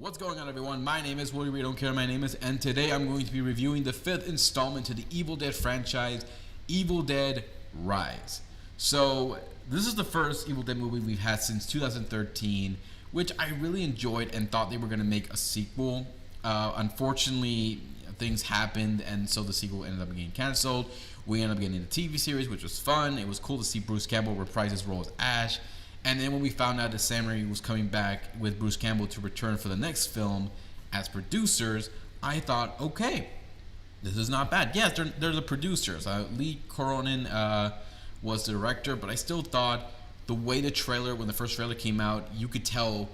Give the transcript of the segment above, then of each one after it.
What's going on, everyone? My name is Willie. We don't care. My name is, and today I'm going to be reviewing the 5th installment to the Evil Dead franchise, Evil Dead Rise. So this is the first Evil Dead movie we've had since 2013, which I really enjoyed and thought they were going to make a sequel. Unfortunately, things happened, and so the sequel ended up getting canceled. We ended up getting a TV series, which was fun. It was cool to see Bruce Campbell reprise his role as Ash. And then when we found out that samraimi was coming back with Bruce Campbell to return for the next film as producers, I thought, okay, this is not bad. Yes, they're the producers. Lee Cronin was the director, but I still thought the way the trailer, when the first trailer came out, you could tell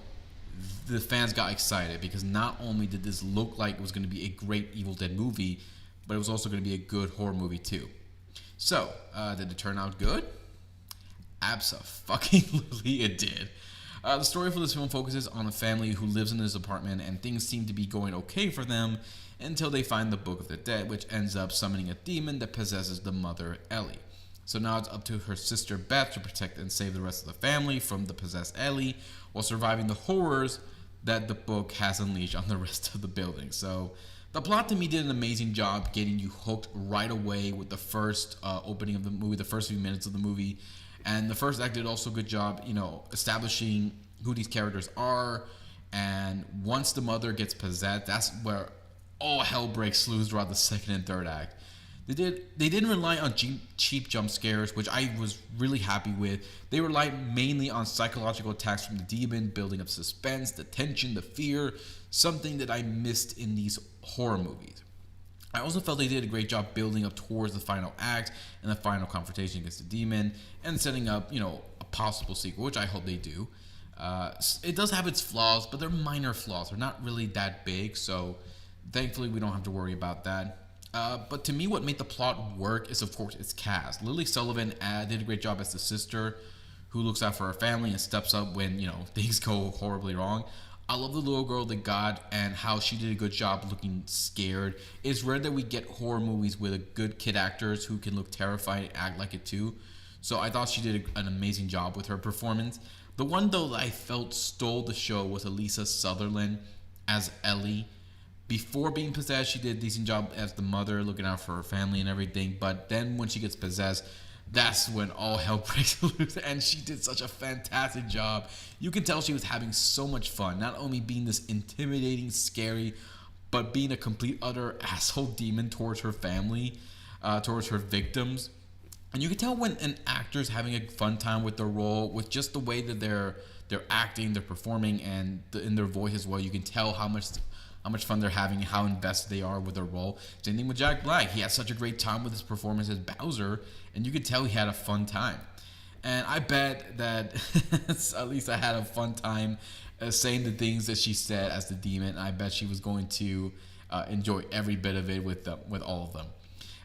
the fans got excited because not only did this look like it was going to be a great Evil Dead movie, but it was also going to be a good horror movie too. So, did it turn out good? Abso-fucking-lutely it did. The story for this film focuses on a family who lives in this apartment, and things seem to be going okay for them until they find the Book of the Dead, which ends up summoning a demon that possesses the mother, Ellie. So now it's up to her sister Beth to protect and save the rest of the family from the possessed Ellie, while surviving the horrors that the book has unleashed on the rest of the building. So the plot to me did an amazing job getting you hooked right away with the first opening of the movie, the first few minutes of the movie. And the first act did also a good job, establishing who these characters are. And once the mother gets possessed, that's where all hell breaks loose throughout the second and third act. They didn't rely on cheap jump scares, which I was really happy with. They relied mainly on psychological attacks from the demon, building up suspense, the tension, the fear, something that I missed in these horror movies. I also felt they did a great job building up towards the final act and the final confrontation against the demon and setting up, a possible sequel, which I hope they do. It does have its flaws, but they're minor flaws. They're not really that big, so thankfully we don't have to worry about that. But to me, what made the plot work is, of course, its cast. Lily Sullivan did a great job as the sister who looks out for her family and steps up when, things go horribly wrong. I love the little girl they got and how she did a good job looking scared. It's rare that we get horror movies with a good kid actors who can look terrified and act like it too. So I thought she did an amazing job with her performance. The one, though, that I felt stole the show was Alyssa Sutherland as Ellie. Before being possessed, she did a decent job as the mother, looking out for her family and everything. But then when she gets possessed, that's when all hell breaks loose, and she did such a fantastic job. You can tell she was having so much fun, not only being this intimidating, scary, but being a complete, utter asshole demon towards her family, towards her victims. And you can tell when an actor's having a fun time with their role, with just the way that they're acting, they're performing, and in their voice as well. You can tell how much fun they're having and how invested they are with their role. Same thing with Jack Black. He had such a great time with his performance as Bowser, and you could tell he had a fun time. And I bet that at least I had a fun time saying the things that she said as the demon. I bet she was going to enjoy every bit of it with all of them.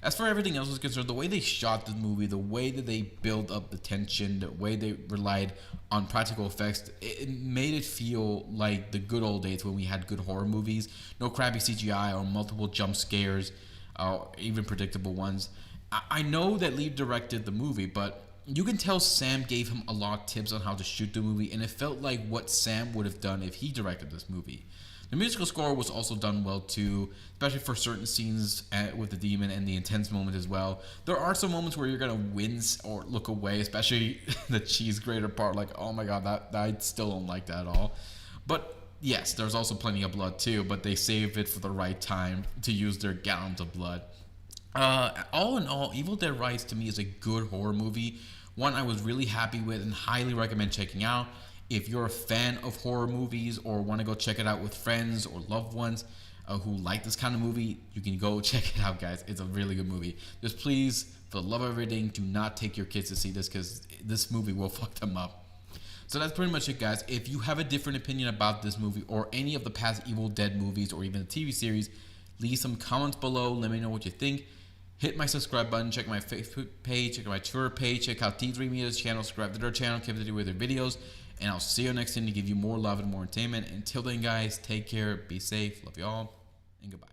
As for everything else was concerned, the way they shot the movie, the way that they built up the tension, the way they relied on practical effects, it made it feel like the good old days when we had good horror movies. No crappy CGI or multiple jump scares, even predictable ones. I know that Lee directed the movie, but you can tell Sam gave him a lot of tips on how to shoot the movie, and it felt like what Sam would have done if he directed this movie. The musical score was also done well too, especially for certain scenes with the demon and the intense moment as well. There are some moments where you're gonna wince or look away, especially the cheese grater part. Like, oh my god, that I still don't like that at all. But yes, there's also plenty of blood too, but they save it for the right time to use their gallons of blood. All in all, Evil Dead Rise to me is a good horror movie. One I was really happy with and highly recommend checking out. If you're a fan of horror movies or want to go check it out with friends or loved ones who like this kind of movie, you can go check it out, guys. It's a really good movie. Just please, for the love of everything, do not take your kids to see this because this movie will fuck them up. So that's pretty much it, guys. If you have a different opinion about this movie or any of the past Evil Dead movies or even the TV series, leave some comments below. Let me know what you think. Hit my subscribe button, check my Facebook page, check my Twitter page, check out T3 Media's channel, subscribe to their channel, keep up to date with their videos. And I'll see you next time to give you more love and more entertainment. Until then, guys, take care, be safe, love y'all, and goodbye.